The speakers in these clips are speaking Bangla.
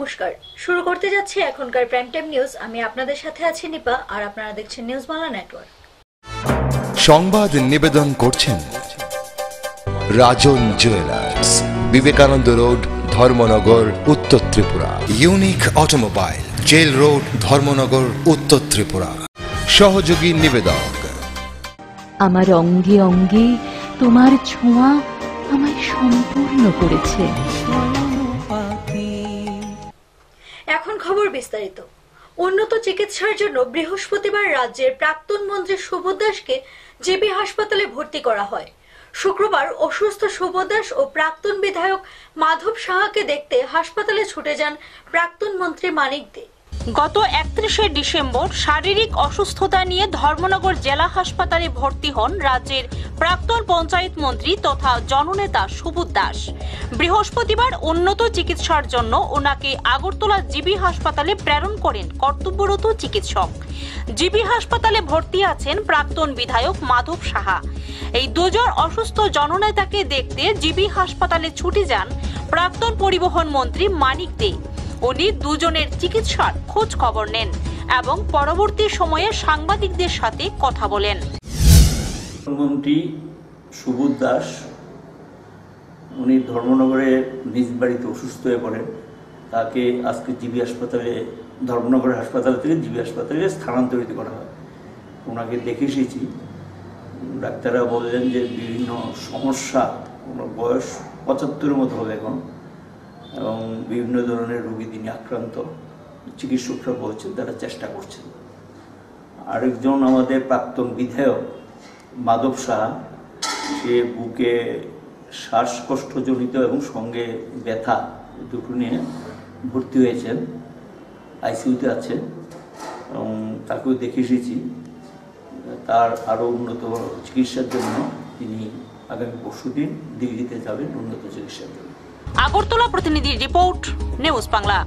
নমস্কার, শুরু করতে যাচ্ছি এখনকার প্রাইম টাইম নিউজ। আমি আপনাদের সাথে আছি নিপা, আর আপনারা দেখছেন নিউজ বাংলা নেটওয়ার্ক। সংবাদ নিবেদন করছেন রাজন জুয়েলার্স, বিবেকানন্দ রোড, ধর্মনগর, উত্তর Tripura. Unique automobile, jail road, Dharmanagar, উত্তর ত্রিপুরা। সহযোগী নিবেদক আমার অঙ্গে অঙ্গে তোমার ছোঁয়া আমায় সম্পূর্ণ করেছে। এখন খবর বিস্তারিত। উন্নত চিকিৎসার জন্য বৃহস্পতিবার রাজ্যের প্রাক্তন মন্ত্রী সুবোধ দাসকে জেবি হাসপাতালে ভর্তি করা হয়। শুক্রবার অসুস্থ সুবোধ দাস ও প্রাক্তন বিধায়ক মাধব সাহাকে দেখতে হাসপাতালে ছুটে যান প্রাক্তন মন্ত্রী মানিক দে। গত 31শে ডিসেম্বর শারীরিক অসুস্থতা নিয়ে ধর্মনগর জেলা হাসপাতালে ভর্তি হন রাজ্যের প্রাক্তন পঞ্চায়েত মন্ত্রী তথা জননেতা সুবোধ দাস। বৃহস্পতিবার উন্নত চিকিৎসার জন্য ওনাকে আগরতলা জিবি হাসপাতালে প্রেরণ করেন কর্তব্যরত চিকিৎসক। জিবি হাসপাতালে ভর্তি আছেন প্রাক্তন বিধায়ক মাধব সাহা। এই দুজন অসুস্থ জননেতাকে দেখতে জিবি হাসপাতালে ছুটে যান প্রাক্তন পরিবহন মন্ত্রী মানিক দে। উনি দুজনের চিকিৎসার খোঁজ খবর নেন এবং পরবর্তী সময়ে সাংবাদিকদের সাথে কথা বলেন। মন্ত্রী সুবোধ দাস উনি ধর্মনগরে নিজ বাড়িতে অসুস্থ হয়ে পড়েন। তাকে আজকে জিবি হাসপাতালে, ধর্মনগর হাসপাতাল থেকে জিবি হাসপাতালে স্থানান্তরিত করা হয়। ওনাকে দেখে এসেছি। ডাক্তাররা বললেন যে বিভিন্ন সমস্যা, ওনার বয়স 75-এর মতো হবে এখন, এবং বিভিন্ন ধরনের রোগী তিনি আক্রান্ত। চিকিৎসকরা বলছেন তারা চেষ্টা করছেন। আরেকজন আমাদের প্রাক্তন বিধায়ক মাধব সাহা, সে বুকে শ্বাসকষ্টজনিত এবং সঙ্গে ব্যথা দুটো নিয়ে ভর্তি হয়েছেন, আইসিইউতে আছেন, এবং তাকেও দেখে এসেছি। তার আরও উন্নত চিকিৎসার জন্য তিনি আগামী পরশুদিন দিল্লিতে যাবেন উন্নত চিকিৎসার জন্য। আগরতলা প্রতিনিধির রিপোর্ট, নিউজ বাংলা।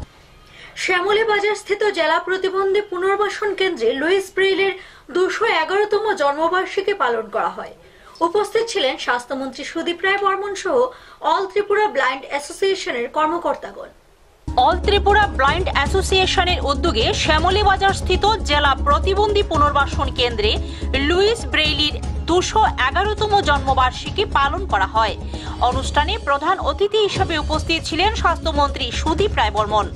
শ্যামলী বাজার স্থিত জেলা প্রতিবন্ধী পুনর্বাসন কেন্দ্রে লুইস ব্রেইলের 211তম জন্মবার্ষিকী পালন করা হয়। উপস্থিত ছিলেন স্বাস্থ্যমন্ত্রী সুদীপ রায় বর্মন সহ অল ত্রিপুরা ব্লাইন্ড অ্যাসোসিয়েশনের কর্মকর্তাগণ। অল ত্রিপুরা ব্লাইন্ড অ্যাসোসিয়েশনের উদ্যোগে শ্যামলী বাজার স্থিত জেলা প্রতিবন্ধী পুনর্বাসন কেন্দ্রে লুইস ব্রেইলির 211তম জন্মবার্ষিকী পালন করা হয়। অনুষ্ঠানে প্রধান অতিথি হিসেবে উপস্থিত ছিলেন স্বাস্থ্যমন্ত্রী সুদীপ রায় বর্মন।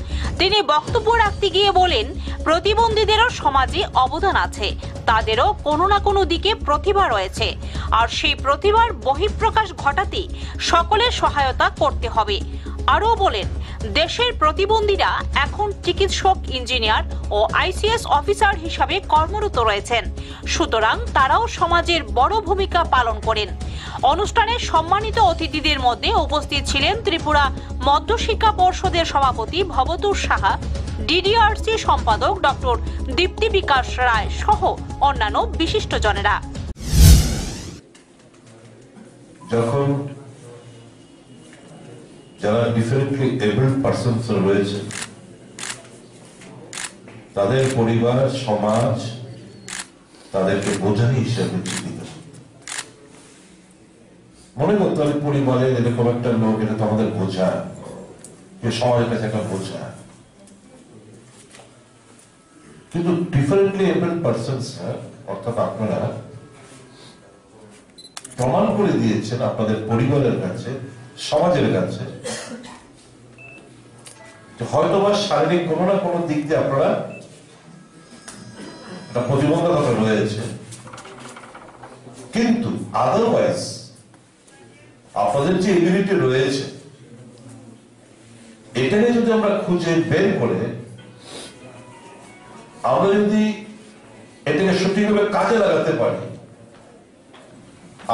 তিনি বক্তব্য রাখতে গিয়ে বলেন, প্রতিবন্ধীদেরও সমাজে অবদান আছে, তাদেরও কোনো না কোনো দিকে প্রতিভা রয়েছে, আর সেই প্রতিভার বহিঃপ্রকাশ ঘটাতে সকলের সহায়তা করতে হবে। আরও বলেন, দেশের প্রতিবন্ধীরা এখন চিকিৎসক, ইঞ্জিনিয়ার ও আইসিএস অফিসার হিসাবে কর্মরত রয়েছেন, সুতরাং তারাও সমাজের বড় ভূমিকা পালন করেন। অনুষ্ঠানে সম্মানিত অতিথিদের মধ্যে উপস্থিত ছিলেন ত্রিপুরা মধ্যশিক্ষা পর্ষদের সভাপতি ভবতোষ সাহা, ডিডিআরসি সম্পাদক ডক্টর দীপ্তি বিকাশ রায় সহ অন্যান্য বিশিষ্টজনেরা। যখন যারা ডিফারেন্টলি এবলড পারসনস রয়েছে, তাদের পরিবার, সমাজ তাদেরকে বোঝাই হিসাবে চিন্তিত। মনে করতে হবে পরিবারে এরকম একটা লোক, এটা তো আমাদের বোঝা, সমাজের কাছে একটা বোঝা। কিন্তু ডিফারেন্টলি এবলড পারসনস অর্থাৎ আপনারা প্রমাণ করে দিয়েছেন আপনাদের পরিবারের কাছে, সমাজের কাছে, হয়তো বা শারীরিক কোনো না কোনো দিক দিয়ে আপনারা একটা প্রতিবন্ধকতা রয়েছে, কিন্তু আদারওয়াইজ আপনাদের যে এবিলিটি রয়েছে, এটাকে যদি আমরা খুঁজে বের করে আমরা যদি এটাকে সঠিকভাবে কাজে লাগাতে পারি,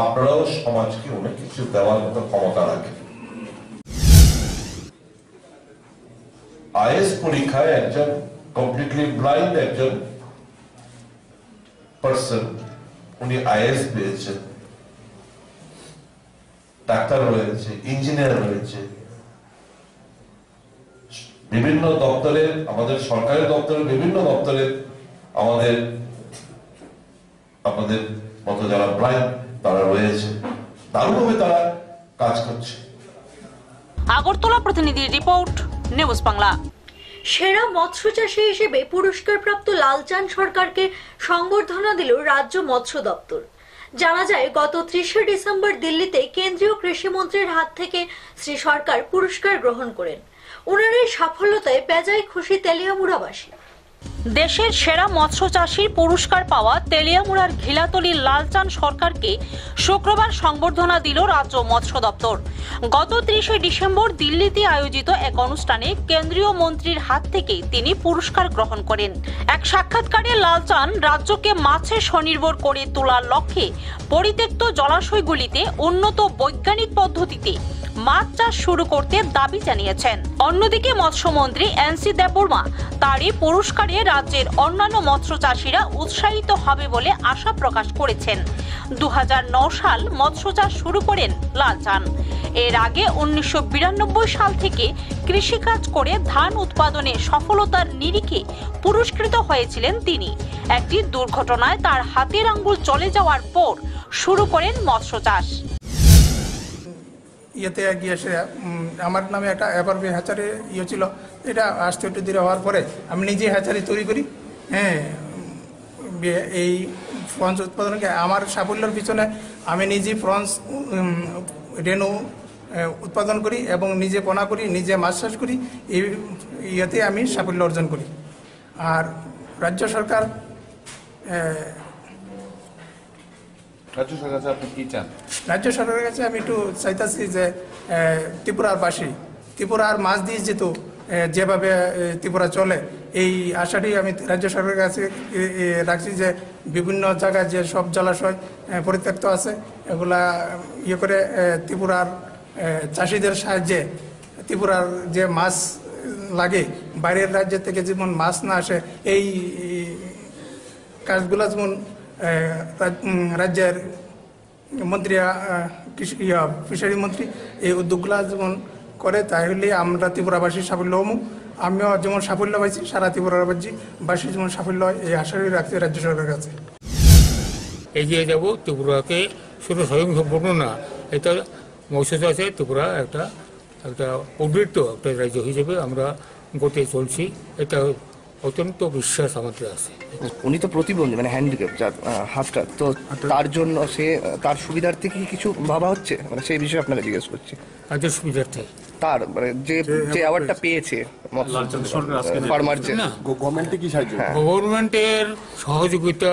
আপনারাও সমাজকে অনেক কিছু দেওয়ার মতো ক্ষমতা রাখেন। আইএস পরীক্ষায় একজন কমপ্লিটলি ব্লাইন্ড একজন পারসন, উনি আইএস পেয়েছেন। ডাক্তার রয়েছে, ইঞ্জিনিয়ার রয়েছে, বিভিন্ন দপ্তরে, আমাদের সরকারের দপ্তরে, বিভিন্ন দপ্তরে আমাদের আপনাদের মতো যারা ব্লাইন্ড তারা রয়েছে, দারুণভাবে তারা কাজ করছে। আগরতলা প্রতিনিধির রিপোর্ট, নিউজ বাংলা। সেরা মৎস্য চাষী হিসেবে পুরস্কারপ্রাপ্ত লালচাঁদ সরকারকে সংবর্ধনা দিল রাজ্য মৎস্য দপ্তর। জানা যায়, গত 30 ডিসেম্বর দিল্লিতে কেন্দ্রীয় কৃষিমন্ত্রীর হাত থেকে শ্রী সরকার পুরস্কার গ্রহণ করেন। ওনার এই সাফল্যতায় বেজায় খুশি তেলিয়ামুড়াবাসী। দেশের সেরা মৎস্য চাষীর পুরস্কার পাওয়া তেলিয়ামুড়ার ঘিলাতলির লালচাঁদ সরকারকে শুক্রবার সংবর্ধনা দিল রাজ্য মৎস্য দপ্তর। গত 30 ডিসেম্বর দিল্লিতে আয়োজিত এক অনুষ্ঠানে কেন্দ্রীয় মন্ত্রীর হাত থেকে তিনি পুরস্কার গ্রহণ করেন। এক সাক্ষাৎকারে লালচাঁদ রাজ্যকে মাছে স্বনির্ভর করে তোলার লক্ষ্যে পরিত্যক্ত জলাশয়গুলিতে উন্নত বৈজ্ঞানিক পদ্ধতিতে মাছ চাষ শুরু করতে দাবি জানিয়েছেন। অন্যদিকে মৎস্যমন্ত্রী এনসি দেববর্মা তারই পুরস্কারে রাজ্যের অন্যান্য মৎস্য চাষীরা উৎসাহিত হবে বলে আশা প্রকাশ করেছেন। 2009 সাল মৎস্য চাষ শুরু করেন লালচাঁদ। এর আগে 1992 সাল থেকে কৃষিকাজ করে ধান উৎপাদনে সফলতার নিরিখে পুরস্কৃত হয়েছিলেন তিনি। একটি দুর্ঘটনায় তার হাতের আঙ্গুল চলে যাওয়ার পর শুরু করেন মৎস্য চাষ। ইয়েতে গিয়ে সে আমার নামে একটা অ্যাপারবি হ্যাচারি ছিল, এটা আসতে একটু দূরে হওয়ার পরে আমি নিজে হ্যাচারি তৈরি করি। এই ফ্রন্স উৎপাদনকে আমার সাফল্যের পিছনে আমি নিজে ফ্রন্স রেনু উৎপাদন করি এবং নিজে পোনা করি, নিজে মাছ চাষ করি। এই ইয়েতে আমি সাফল্য অর্জন করি। আর রাজ্য সরকার রাজ্য সরকারের কাছে আপনি কি চান? রাজ্য সরকারের কাছে আমি একটু চাইতেছি যে ত্রিপুরারবাসী, ত্রিপুরার মাছ দিয়ে যেহেতু যেভাবে ত্রিপুরা চলে, এই আশাটি আমি রাজ্য সরকারের কাছে রাখছি যে বিভিন্ন জায়গায় যে সব জলাশয় পরিত্যক্ত আছে এগুলা ইয়ে করে ত্রিপুরার চাষিদের সাহায্যে ত্রিপুরার যে মাছ লাগে বাইরের রাজ্য থেকে যেমন মাছ না আসে, এই কাজগুলো যেমন রাজ্যের মন্ত্রী ফিশারি মন্ত্রী এই উদ্যোগগুলো যেমন করে, তাহলে আমরা ত্রিপুরাবাসী সাফল্য হবো। আমিও যেমন সাফল্য পাইছি, সারা ত্রিপুরাবাসী যেমন সাফল্য হয় এই আশাই রাখছি রাজ্য সরকারের কাছে। এগিয়ে যাব ত্রিপুরাকে শুধু স্বয়ংসম্পূর্ণ না, এটা মৎস্য চাষে ত্রিপুরা একটা উদ্বৃত্ত একটা রাজ্য হিসেবে আমরা গড়তে চলছি। এটা অত্যন্ত বিশ্বাস আমাদের আছে। উনি তো প্রতিবন্ধী, মানে হ্যান্ডিক্যাপ, যার হাতটা, তো তার জন্য সে তার সুবিধার্থে কি কিছু ভাবা হচ্ছে, মানে সেই বিষয়ে আপনাকে জিজ্ঞেস করছি। তাদের সুবিধার্থে তার মানে যে অ্যাওয়ার্ডটা পেয়েছে ফার্মার, যে গভর্নমেন্টের সহযোগিতা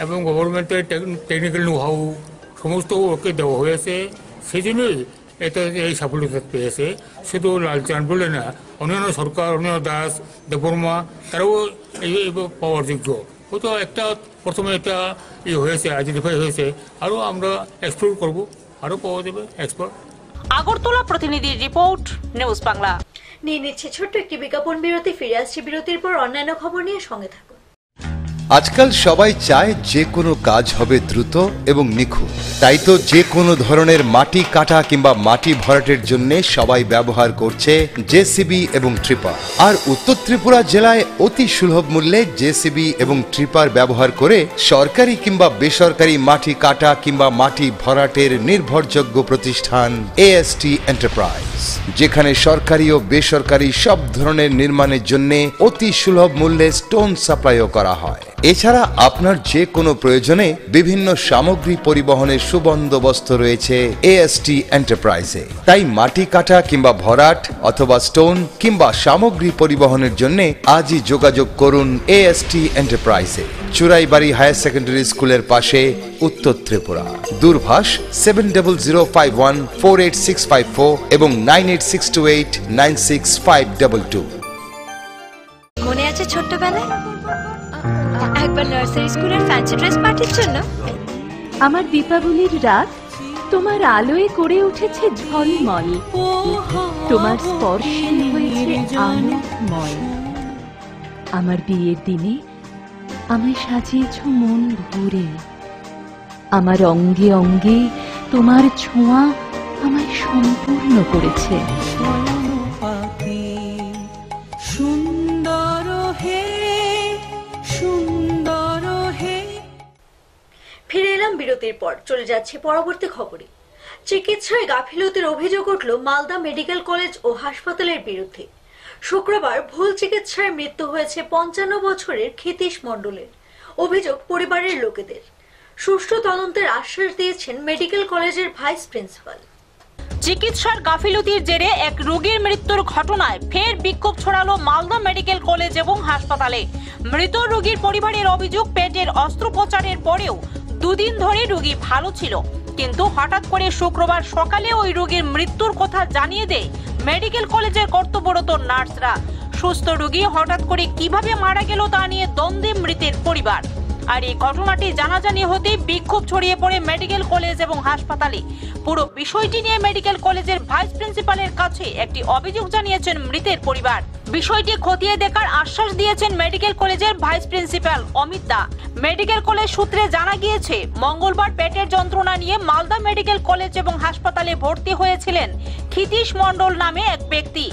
এবং গভর্নমেন্টের টেকনিক্যাল নো-হাউ সমস্ত ওকে দেওয়া হয়েছে, সেই জন্যই এটা এই সাফল্যতা পেয়েছে। শুধু লালচাঁদ বলে না, অন্যান্য সরকার, অন্যান্য দাস, দেববর্মা তারাও এই পাওয়ার যোগ্য। হয়তো একটা প্রথমে এটা হয়েছে, আইডেন্টিফাই হয়েছে, আরও আমরা এক্সপ্লোর করব, আরও পাওয়া যাবে এক্সপার্ট। আগরতলা প্রতিনিধির রিপোর্ট, নিউজ বাংলা। নিয়ে নিচ্ছে ছোট্ট একটি বিজ্ঞাপন বিরতি। ফিরে আসছি বিরতির পর অন্যান্য খবর নিয়ে, সঙ্গে থাকুন। আজকাল সবাই চায় যে কোনো কাজ হবে দ্রুত এবং নিখুঁত। তাই তো যে কোনো ধরনের মাটি কাটা কিংবা মাটি ভরাটের জন্য সবাই ব্যবহার করছে জেসিবি এবং ট্রিপার। আর উত্তর ত্রিপুরা জেলায় অতি সুলভ মূল্যে জেসিবি এবং ট্রিপার ব্যবহার করে সরকারি কিংবা বেসরকারি মাটি কাটা কিংবা মাটি ভরাটের নির্ভরযোগ্য প্রতিষ্ঠান এএসটি এন্টারপ্রাইজ, যেখানে সরকারি ও বেসরকারি সব ধরনের নির্মাণের জন্য অতি সুলভ মূল্যে স্টোন সাপ্লাইও করা হয়। এছাড়া আপনার যে কোনো প্রয়োজনে বিভিন্ন সামগ্রী পরিবহনের সুবন্দোবস্ত রয়েছে এএসটি এন্টারপ্রাইজে। তাই মাটি কাটা কিংবা ভরাট অথবা স্টোন কিংবা সামগ্রী পরিবহনের জন্য আজই যোগাযোগ করুন এএসটি এন্টারপ্রাইজে, চুরাইবাড়ি হায়ার সেকেন্ডারি স্কুলের পাশে, উত্তর ত্রিপুরা। দূরভাষ 7005148654 এবং 9862896522। মনে আছে ছোট্টবেলায় একবার নার্সারি স্কুলের ফ্যান্সি ড্রেস পার্টির জন্য? আমার দীপাবলির রাত তোমার আলোয় করে উঠেছে ঝলমল, তোমার স্পর্শে হয়েছে আনন্দময়। আমার বিয়ের দিনে আমায় সাজিয়েছ মন ভরে, আমার অঙ্গে অঙ্গে তোমার ছোঁয়া আমায় সম্পূর্ণ করেছে। ফিরে এলাম বিরতির পর, চলে যাচ্ছে পরবর্তী খবরে। চিকিৎসায় গাফিলতির অভিযোগ উঠল মালদা মেডিকেল কলেজ ও হাসপাতালের বিরুদ্ধে। শুক্রবার ভুল চিকিৎসায় মৃত্যু হয়েছে 55 বছরের ক্ষিতীশ মণ্ডলের। অভিযোগ পরিবারের লোকেদের। সুষ্ঠু তদন্তের আশ্বাস দিয়েছেন মেডিকেল কলেজের ভাইস প্রিন্সিপাল। চিকিৎসার গাফিলতির জেরে এক রোগীর মৃত্যুর ঘটনায় ফের বিক্ষোভ ছড়ালো মালদা মেডিকেল কলেজ এবং হাসপাতালে। মৃত রোগীর পরিবারের অভিযোগ, পেটের অস্ত্রোপচারের পরেও 2 দিন ধরে রোগী ভালো ছিল, কিন্তু হঠাৎ করে শুক্রবার সকালে ওই রোগীর মৃত্যুর কথা জানিয়ে দেয় মেডিকেল কলেজের কর্তব্যরত নার্সরা। সুস্থ রোগী হঠাৎ করে কিভাবে মারা গেল তা নিয়ে দ্বন্দ্বে মৃতের পরিবার। আর এই ঘটনাটি জানাজানি হতে বিক্ষোভ ছড়িয়ে পড়ে মেডিকেল কলেজ এবং হাসপাতালে। পুরো বিষয়টি নিয়ে মেডিকেল কলেজের ভাইস প্রিন্সিপালের কাছে একটি অভিযোগ জানিয়েছেন মৃতের পরিবার। বিষয়টি খতিয়ে দেখার আশ্বাস দিয়েছেন মেডিকেল কলেজের ভাইস প্রিন্সিপাল অমিত দা। মেডিকেল কলেজ সূত্রে জানা গিয়েছে, মঙ্গলবার পেটের যন্ত্রণা নিয়ে মালদা মেডিকেল কলেজ এবং হাসপাতালে ভর্তি হয়েছিলেন ক্ষিতীশ মণ্ডল নামে এক ব্যক্তি।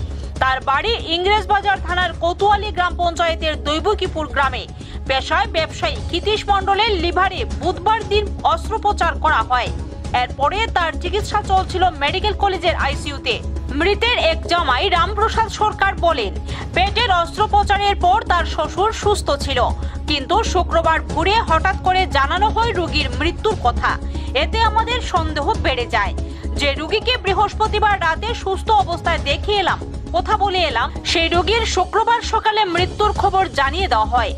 তার বাড়ি ইংরেজবাজার থানার কোতোয়ালি গ্রাম পঞ্চায়েতের দৈবকীপুর গ্রামে। পেশায় ব্যবসায়ী ক্ষিতীশ মণ্ডলের লিভারে বুধবার দিন অস্ত্রোপচার করা হয়। এরপরে তার চিকিৎসা চলছিল মেডিকেল কলেজের আইসিইউতে। মৃতের এক জামাই রামপ্রসাদ সরকার বলেন, পেটের অস্ত্রোপচারের পর তার শ্বশুর সুস্থ ছিল, কিন্তু শুক্রবার ভোরে হঠাৎ করে জানানো হয় রোগীর মৃত্যুর কথা। এতে আমাদের সন্দেহ বেড়ে যায় যে রোগীকে বৃহস্পতিবার রাতে সুস্থ অবস্থায় দেখে এলাম, কথা বলে এলাম, সেই রোগীর শুক্রবার সকালে মৃত্যুর খবর জানিয়ে দেওয়া হয়।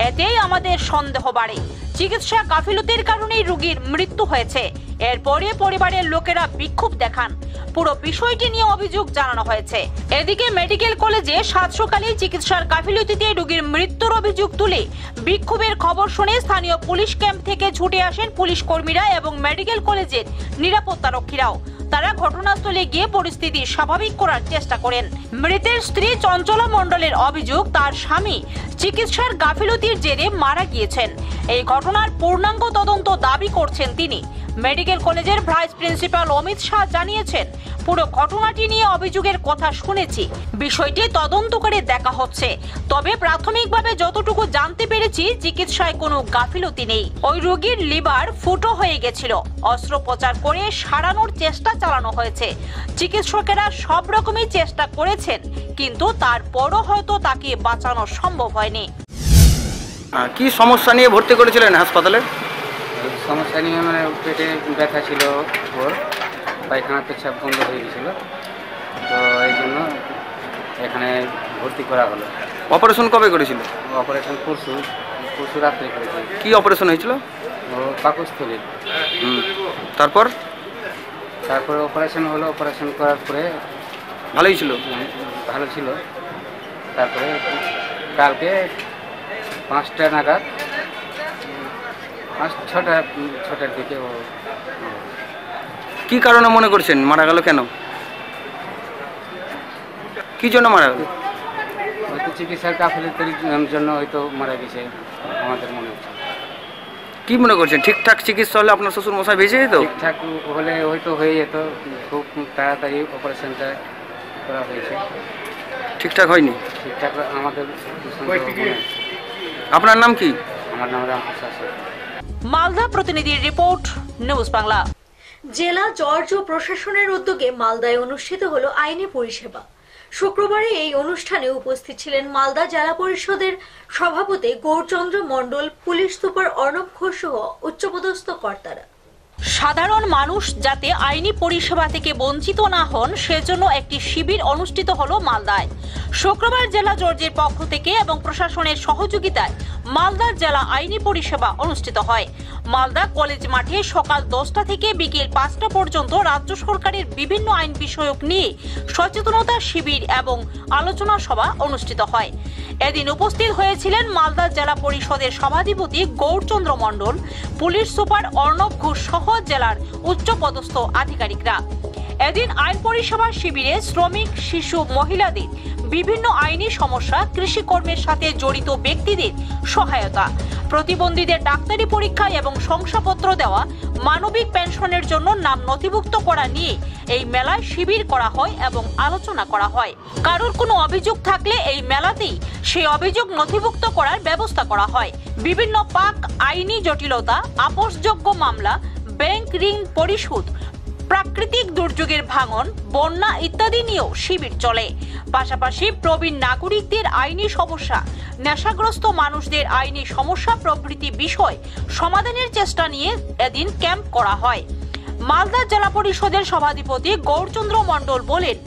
এতেই আমাদের সন্দেহ বাড়ে, চিকিৎসা গাফিলতির কারণেই রোগীর মৃত্যু হয়েছে। এরপরে পরিবারের লোকেরা বিক্ষোভ দেখান। পুরো বিষয়টি নিয়ে অভিযোগ জানানো হয়েছে। এদিকে মেডিকেল কলেজে সাত সকালে চিকিৎসার গাফিলতিতে রোগীর মৃত্যুর অভিযোগ তুলে বিক্ষোভের খবর শুনে স্থানীয় পুলিশ ক্যাম্প থেকে ছুটে আসেন পুলিশ কর্মীরা এবং মেডিকেল কলেজের নিরাপত্তারক্ষীরাও। তারা ঘটনাস্থলে গিয়ে পরিস্থিতি স্বাভাবিক করার চেষ্টা করেন। মৃতের স্ত্রী চঞ্চলা মণ্ডলের অভিযোগ, তার স্বামী চিকিৎসার গাফিলতির জেরে মারা গিয়েছেন। এই ঘটনার পূর্ণাঙ্গ তদন্ত দাবি করছেন তিনি। মেডিকেল কলেজের ভাইস প্রিন্সিপাল অমিত শাহ জানিয়েছেন, পুরো ঘটনাটি নিয়ে অভিযোগের কথা শুনেছি, বিষয়টি তদন্ত করে দেখা হচ্ছে। তবে প্রাথমিকভাবে যতটুকু জানতে পেরেছি, চিকিৎসায় কোনো গাফিলতি নেই। ওই রোগীর লিভার ফুটো হয়ে গেছিল, অস্ত্রোপচার করে সারানোর চেষ্টা চালানো হয়েছে। চিকিৎসকেরা সব রকমই চেষ্টা করেছেন, কিন্তু তারপরও হয়তো তাকে বাঁচানো সম্ভব হয়নি। কি সমস্যা নিয়ে ভর্তি করেছিলেন হাসপাতালে? সমস্যা নিয়ে মানে পেটে ব্যথা ছিল, ওর পায়খানা পেছাব বন্ধ হয়ে গেছিলো, তো এই জন্য এখানে ভর্তি করা হলো। অপারেশন কবে করেছিল? অপারেশন পরশু রাত্রে করেছিল। কি অপারেশন হয়েছিল? ও পাকস্থলী। তারপর অপারেশন হলো। অপারেশন করার পরে ভালোই ছিল? ভালো ছিল। তারপরে কালকে 5টা নাগাদ, 6টার দিকে ও। কি কারণে মনে করছেন মারা গেল? কেন, কি জন্য মারা গেল? হয়তো চিকিৎসার গাফিলতির জন্য হয়তো মারা গেছে আমাদের মনে হচ্ছে। কি মনে করছেন ঠিকঠাক চিকিৎসা হলে আপনার শ্বশুর মশাই বেঁচে যেত? ঠিকঠাক হলে হয়তো হয়ে যেত, খুব তাড়াতাড়ি অপারেশনটা করা হয়েছে। ঠিকঠাক হয়নি? ঠিকঠাক আমাদের। আপনার নাম কি? আমার নাম রামপ্রসাদ। মালদা প্রতিনিধির রিপোর্ট, নিউজ বাংলা। জেলা জজ ও প্রশাসনের উদ্যোগে মালদায় অনুষ্ঠিত হলো আইনি পরিষেবা। শুক্রবারে এই অনুষ্ঠানে উপস্থিত ছিলেন মালদা জেলা পরিষদের সভাপতি গৌরচন্দ্র মণ্ডল, পুলিশ সুপার অর্ণব ঘোষ সহ উচ্চপদস্থ কর্তারা। সাধারণ মানুষ যাতে আইনি পরিষেবা থেকে বঞ্চিত না হন, সেজন্য একটি শিবির অনুষ্ঠিত হলো মালদায়। শুক্রবার জেলা জজের পক্ষ থেকে এবং প্রশাসনের সহযোগিতায় মালদা জেলা আইনি পরিষেবা অনুষ্ঠিত হয়। মালদা কলেজ মাঠে সকাল 10টা থেকে বিকেল 5টা পর্যন্ত রাজ্য সরকারের বিভিন্ন আইন বিষয়ক নিয়ে সচেতনতা শিবির এবং আলোচনা সভা অনুষ্ঠিত হয়। এদিন উপস্থিত হয়েছিলেন মালদা জেলা পরিষদের সভাধিপতি গৌরচন্দ্র মণ্ডল, পুলিশ সুপার অর্ণব ঘোষ সহ জেলার উচ্চপদস্থ আধিকারিকরা। এদিন আইন পরিষেবা শিবিরে শ্রমিক, শিশু, মহিলাদের বিভিন্ন আইনি সমস্যা, কৃষিকর্মের সাথে জড়িত ব্যক্তিদের সহায়তা, প্রতিবন্ধীদের ডাক্তারি পরীক্ষা এবং শংসাপত্র দেওয়া, মানবিক পেনশনের জন্য নাম নথিভুক্ত করা নিয়ে এই মেলায় শিবির করা হয় এবং আলোচনা করা হয়। কারোর কোনো অভিযোগ থাকলে এই মেলাতেই সেই অভিযোগ নথিভুক্ত করার ব্যবস্থা করা হয়। বিভিন্ন পাক আইনি জটিলতা, আপোষযোগ্য মামলা, ব্যাংক ঋণ পরিশোধ প্রাকৃতিক দুর্যোগের ভাঙন, বন্যা ইত্যাদি নিয়েও শিবির চলে। পাশাপাশি প্রবীণ নাগরিকদের আইনি সমস্যা, নেশাগ্রস্ত মানুষদের আইনি সমস্যা প্রভৃতি বিষয় সমাধানের চেষ্টা নিয়ে এদিন ক্যাম্প করা হয়। মালদা জেলা পরিষদের সভাধিপতি গৌরচন্দ্র মণ্ডল বলেন,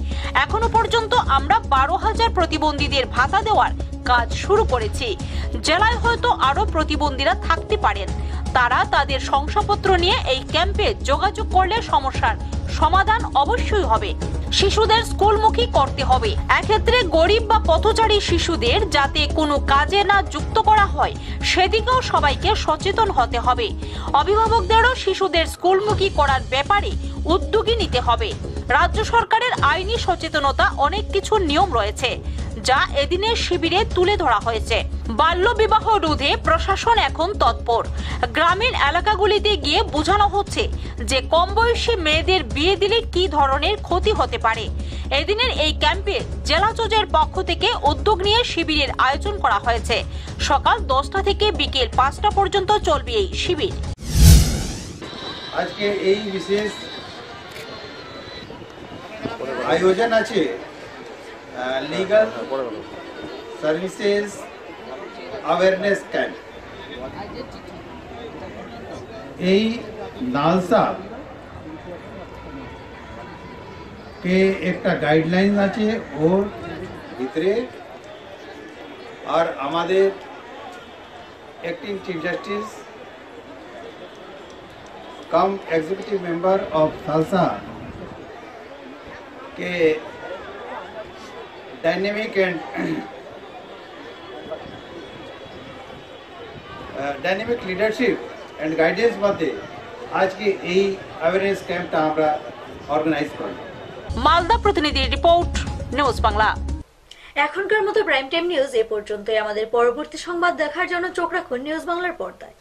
এখনো পর্যন্ত আমরা 12,000 প্রতিবন্ধীদের ভাতা দেওয়ার কাজ শুরু করেছি। জেলায় হয়তো আরো প্রতিবন্ধীরা থাকতে পারেন, তারা তাদের শংসাপত্র নিয়ে এই ক্যাম্পে যোগাযোগ করলে সমস্যার সমাধান অবশ্যই হবে। শিশুদের স্কুলমুখী করতে হবে। এক্ষেত্রে গরিব বা পথচারী শিশুদের যাতে কোনো কাজে না যুক্ত করা হয় সেদিকেও সবাইকে সচেতন হতে হবে। অভিভাবকদেরও শিশুদের স্কুলমুখী করার ব্যাপারে উদ্যোগী নিতে হবে। রাজ্য সরকারের আইনি সচেতনতা অনেক কিছু নিয়ম রয়েছে যা এদিনের শিবিরে তুলে ধরা হয়েছে। বাল্য বিবাহ রোধে প্রশাসন এখন তৎপর। গ্রামীণ এলাকাগুলিতে গিয়ে বোঝানো হচ্ছে যে কম বয়সী মেয়েদের বিয়ে দিলে কি ধরনের ক্ষতি হতে পারে। এদিনের এই ক্যাম্পে জেলা জজের পক্ষ থেকে উদ্যোগ নিয়ে শিবিরের আয়োজন করা হয়েছে। সকাল 10টা থেকে বিকেল 5টা পর্যন্ত চলবে এই শিবির। আজকে এই বিশেষ আয়োজন আছে লিগাল সার্ভিসেস अवेयरनेस कैंप। এই নালসা के একটা গাইডলাইন আছে ওর ভিতরে, আর আমাদের acting chief justice cum executive member of SALSA के dynamic and dynamic leadership and guidance मध्य आज की এই अवेयरनेस कैंपটা আমরা অর্গানাইজ করব। মালদা প্রতিনিধির রিপোর্ট, নিউজ বাংলা। এখনকার মতো প্রাইম টাইম নিউজ এ পর্যন্তই। আমাদের পরবর্তী সংবাদ দেখার জন্য চোখ রাখুন নিউজ বাংলার পর্দায়।